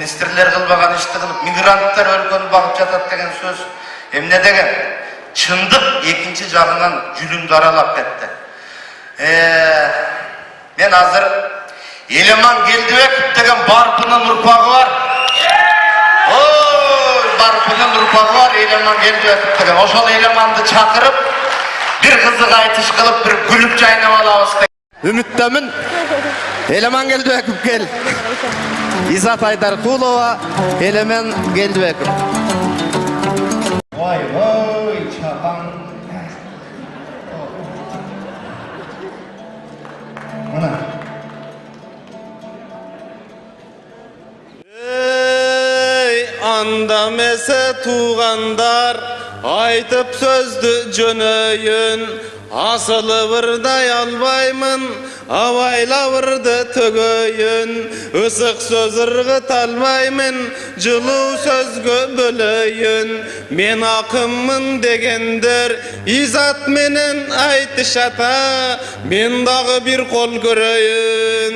министрлер кылбаган ишти кылып, мигранттар өлкөнү багып жатат деген сөз эмне деген? Чындык экинчи жагынан жүлүндү аралап кетти. Мен азыр Элеман Келдибеков деген Барпынын урпагы бар. Барпынын урпагы бар, Элеман Келдибеков деген. Ошол Элеманды чакырып, bir кызык айтыш кылып, bir күлүп жайнап алабыз деген. Үмүттөмүн. Элеман Келдибеков кел. Изат Айдаркулова, Элеман Келдибеков. Ой, чапан. Мына. Andamese tuğanдар, айтып сөзді жөнөйін, асылы бірдай албаймын, авайла бірді төгөйін, ысық сөз ырғыт албаймын, жылу сөзгө бөлөйін, мен ақыммын дегендер, изат менен айтышата, мен дағы бір қол көрөйін.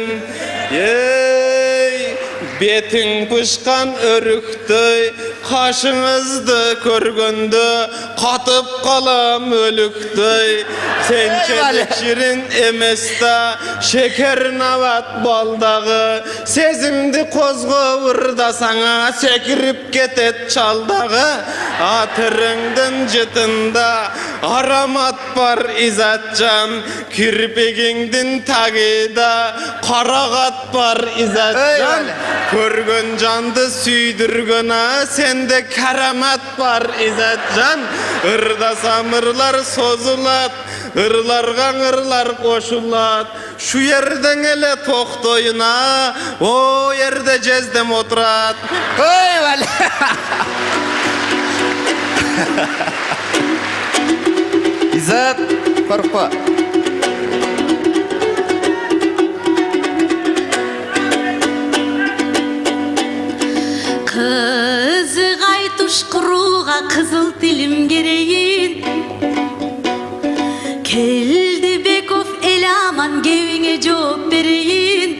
Бетің пышқан өріктөй, қашыңызды көргөнді, қатып қалам өліктөй. Сен челік шірін еместі, шекер нават балдағы, сезімді қозғы ұрдасаңа, секіріп кетет чалдағы. Атырыңдың жытында, арамат бар изатжан, кірпегіңдің тағида, қарағат бар изатжан. Көргөн жанды сүйдіргөна, сенде карамат бар изатжан. Ырдасам ырлар созулат, ырларга ырлар кошулат. Шу жерден эле токтойуна, о жерде жездем отурат. Ой, вали. Изат, коркпа. Kızık aytuş kuruğa kızıl tilim gereğin Келдибеков Элеман кебиңе жооп берейин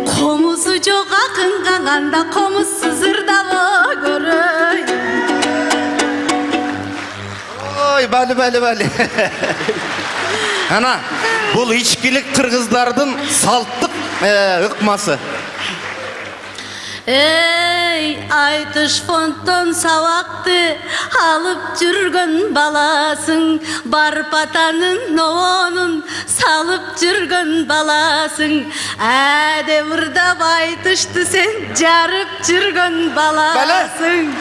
Комузу жок акын каңанда комузсуз ырдабы көрөйүн Ой, бали. Ана, бул ичкилик кыргыздардын салттык ыкмасы. Айтыш фонтон сабакты алып жүргөн баласың, Барпатанын новонун салып жүргөн баласың. Әде ырдап айтышты сен жарып жүргөн баласың.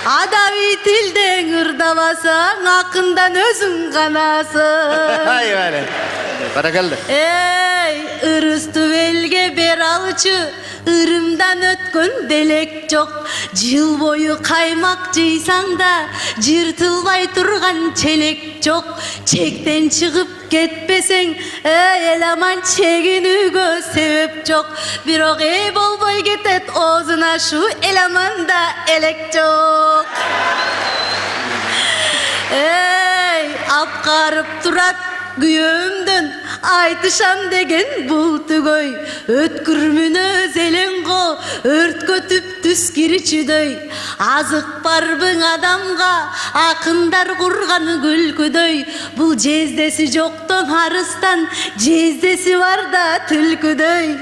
Адаби тилден ырдабасаң, акындан өзүң канасың. Ай, бали. Баракалды. Ырысты элге бер алчы, ырымдан өткөн делек жок. Жыл бою каймак жыйсаң да, жыртылбай турган челек жок. Чектен чыгып кетпесең, Элеман чегинүүгө себеп жок. Бирок болбой кетет оозуна шу Элеманда элек жок. Апкарып турат күйөөмдөн айтышам деген бул түгөй. Өткүрмүнө зеленго өрткө түс кирчүдөй. Азык барбың адамга акындар курган күлкүдөй. Бул жездеси жоктон арыстан, жездеси барда түлкүдөй.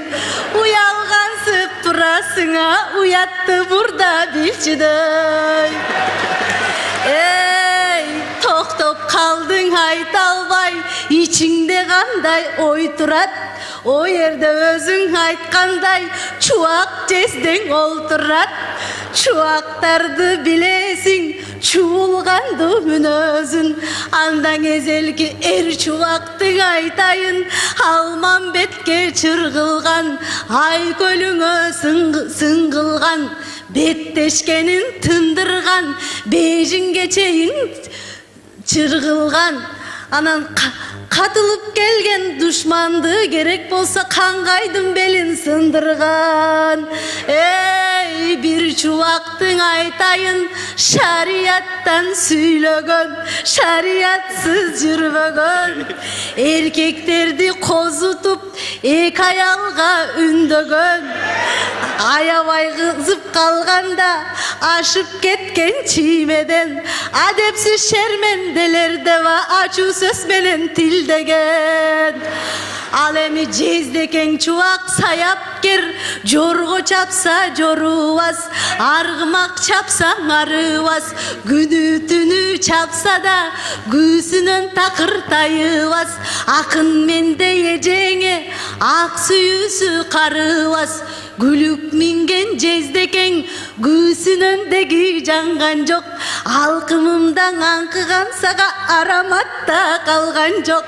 Уялгансып турасыңа, уятты бурда билчүдөй. Токтоп калдың айта албай, ичиңде кандай ой турат. О жерде өзүң айткандай, чубак жездең олтурат. Чубактарды билесиң, чуулганды мүнөзүн. Андан эзелки чубактың айтайын, Алмамбетке чыргылган, Айкөлүңө сыңгылган, беттешкенин тындырган, Бейжиңге чейин чыргылган. Анан катылып келген душманды керек болса каңгайдын белин сындырган. Бир чубактың айтайын, шарияттан сүйлөгөн, шариятсыз жүрбөгөн. Эркектерди козутуп, эки аялга үндөгөн. Аябай кызып калганда ашып кеткен чиймеден адепсиз шерменделерде ачуу сөз менен тилдеген. Ал эми жездекең чубак саяпкер, жорго чапса жорубас, аргымак чапсаң арыбас, күнү түнү чапса да күүсүнөн такыр тайыбас. Акын менде эжеңе ак сүйүүсү карыбас, күлүк минген жездекең күүсүнөн деги жанган жок. Алкымымдан аңкыган сага ароматта калган жок.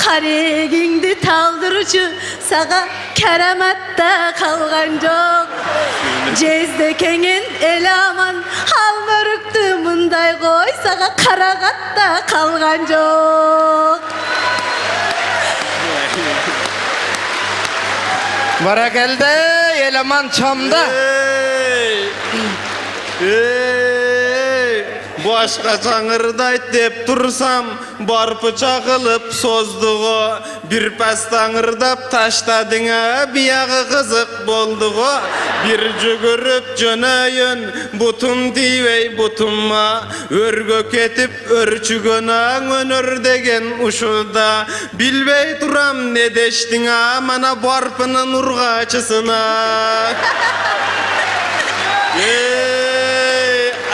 Карегиңди талдыручу сага караматта калган жок. Жездекеңен эл аман, ал мөрүктү мындай кой, сага карагатта калган жок. Баракелде, эл аман чамда. Башка чаңырдайт деп турсам, барпы чагылып создуго. Бир пас таңырдап таштадыңа, биягы кызык болдуго. Бир жүгүрүп жөнөйүн, бутум тийбей бутумма. Өргө кетип өрчүгөнөң өнөр деген ушуда. Билбей турам не дештиңа, мана барпынын ургачысына.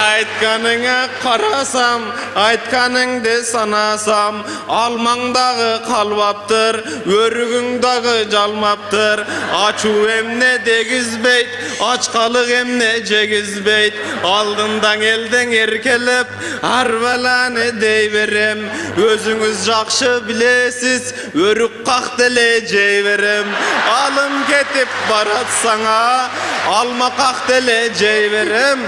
Айтканыңа карасам, айтканыңды санасам, алмаңдагы калбаптыр, өрүгүң дагы жалмаптыр. Ачуу эмне дегизбейт, ачкалык эмне жегизбейт. Алдындан элдең эркелеп, арбаланы дей берем. Өзүңүз жакшы билесиз, өрүк как деле жей берем. Алым кетип барат саңа, алма как деле жей берем.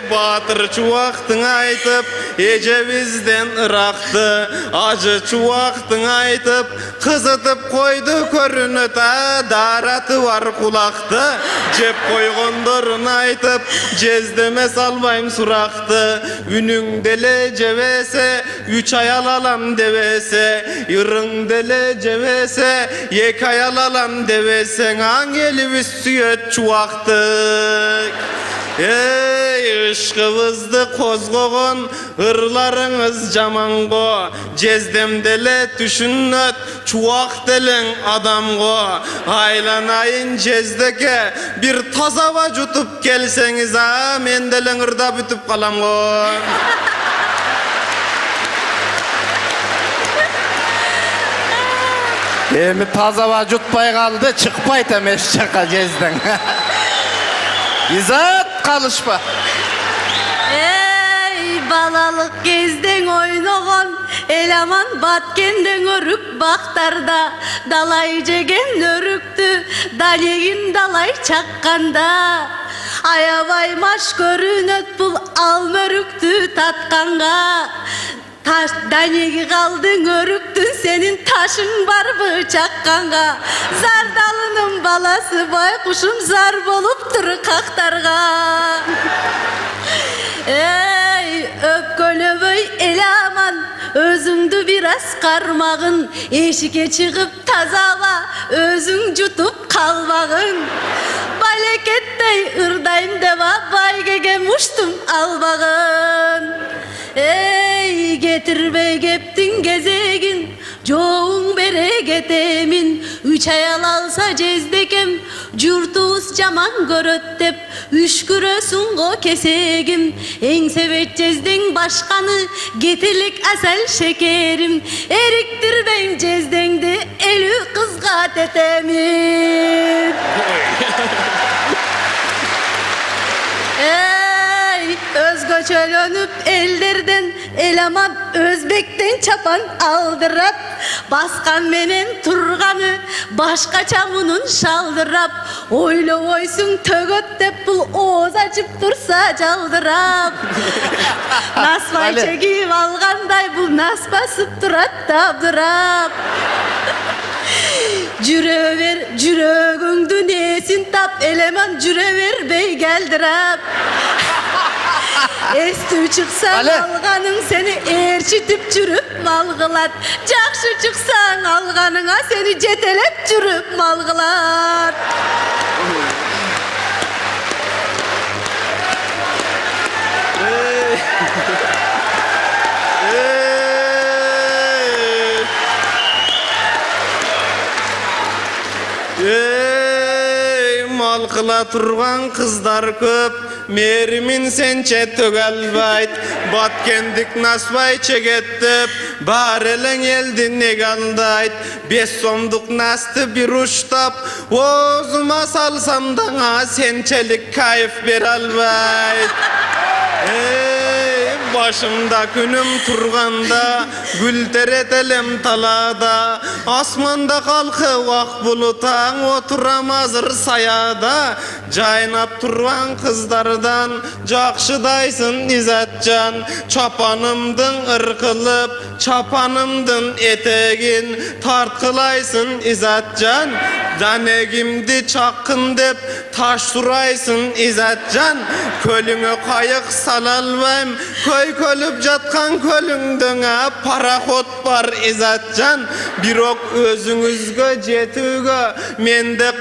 Батыр чубактың айтып, эжебизден ыракты. Ажы чубактың айтып, кызытып койду көрүнөтө, дараты бар кулакты. Жеп койгондорун айтып, жездеме салбайм суракты. Үнүң деле жебесе, 3 аял алам дебесе, ырың деле жебесе, 2 аял алам дебесең, аң элибиз сүйөт чубакты. Ишкыбызды козгогон ырларыңыз жаманго, жездем деле түшүнөт, чубак делең адамго. Айланайын жездеке, бир таза аба жутуп келсеңиз, мен деле ырда бүтүп каламго. Эми таза аба жутпай калды, чыкпайт эмес жака жездең. Изат калышпа. Балалык кездең ойногон, эл аман баткендең өрүк бактарда. Далай жеген өрүктү, далегин далай чакканда. Аябай маш көрүнөт бул ал өрүктү татканга. Данеги калдың өрүктүн, сенин ташың барбы чакканга. Зардалынын баласы байкушум зар болуптур кактарга. Өпкөлөбөй эл аман, өзүңдү бир аз кармагын. Эшикке чыгып таза аба, өзүң жутуп калбагын. Балекеттей ырдайм деп байгеге муштум албагын. Кетирбей кептиң кезегин, жоуң бере кетемин. 3 аял алса жездекем, журтубуз жаман көрөт деп, үшкүрөсүң го кесегим. Эң себет жездең башканы, кетелик асал шекерим. Эриктирбейм жездеңди, 50 кызга тетемин. Өзгөчөлөнүп элдерден, эл аман өзбектен чапан алдырат. Баскан менен турганы, башкача мунун шалдырап. Ойлобойсуң төгөт деп, бул ооз ачып турса жалдырап. Насбай чегип алгандай, бул нас басып турат табдырап. Жүрө бер, жүрөгүңдү несин тап, эл аман жүрө бербей келдирап. Эстүү чыксаң алганың, сени ээрчитип жүрүп малгылат. Жакшы чыксаң алганыңа, сени жетелеп жүрүп малгылат. Mal kıla turgan kızlar köp, merimin sençe tögelbayt, batkendik nasbay çegettip, barelen eldi negaldayt, 5 somduk nastı bir uçtap, ozuma salsam dana sençelik kayıf beralbayt. Başımda günüm turganda, gül teretelem talada, asmanda kalkı vak bulutan, oturamazır sayada, caynap turgan kızlardan, jakşıdaysın İzzatcan, çapanımdın ırkılıp, çapanımdın etegin, tartkılaysın İzzatcan, danegimdi çakın dep, taş suraysın İzzatcan, kölüngö kayık salalbayım, köy kölüp jatkan kölüngdöňe paraxot bar İzzatcan, birok özüňizge jetüge mende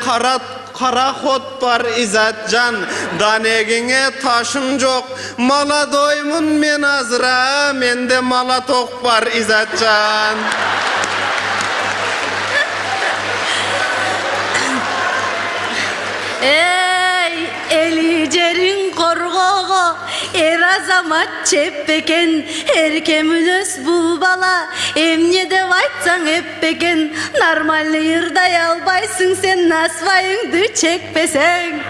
karaxot bar İzzatcan, danegiňe taşım jok, mala doymun men azra, mende mala tok bar İzzatcan. Ey eli cerin korgogo er azamat çeppeken erkemülös bu bala emne de vaytsan eppeken normalni yırday albaysın sen nasvayыңды çekpesen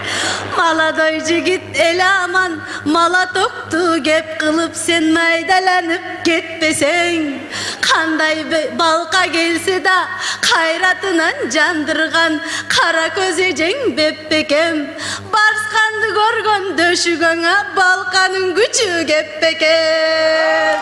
maladoy jigit ele aman mala toktu gep kılıp sen maydalanıp ketpesen kanday balka gelse da kayratınan jandırgan kara közejeň beppekem barskandy görgön döşügöňe balkanın güçü geppeken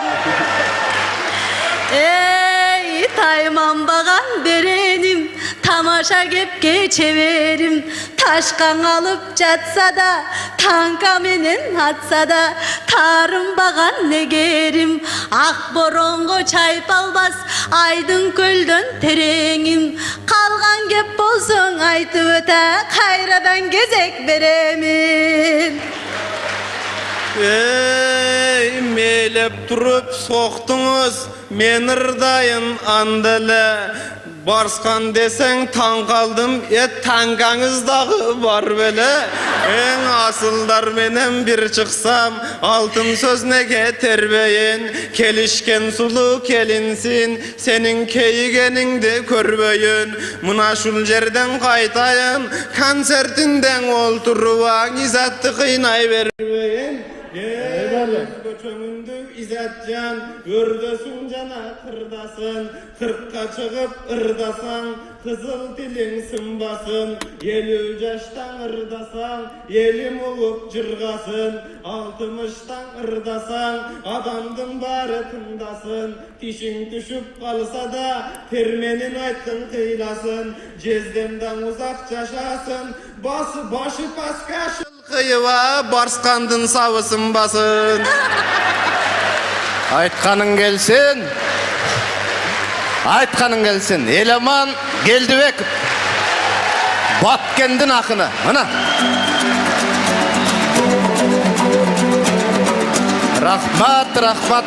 ey taymambagan berenim tamaşa gepke çeverim taşkan alıp jatsa da tanka menen atsa da tarımbagan negerim ak borongo çaypalbas aydın kölden tereňim kalgan gep bolsoň aytyp öte kayradan gezek beremin. Ey melep turup soktunuz men ırdayın andele barskan desen tan kaldım tangaňyz dağı var bele en asıldar menen bir çıksam altın söz nege terbeyin kelişken sulu kelinsin senin keyigeningdi körbeyin muna şul jerden kaytayın konsertinden olturuvaň İzzatty kıynay berbeyin. Göçöňündü İzzatcan, ördösün jana kırdasın, kırkka çıkıp ırdasan, kızıl dilin sınbasın, 50 yaştan ırdasan, elim olup jırgasın, 60'tan ırdasan, adamdın bari tındasın, tişin düşüp kalsa da, termenin aytın kıylasın, cezdemden uzak yaşasın, başı paskaşın. Kıyıva barskandın savısın basın. Aytkanın gelsin. Aytkanın gelsin. Eleman Geldibek. Batkendin akını. Ana. Rahmat.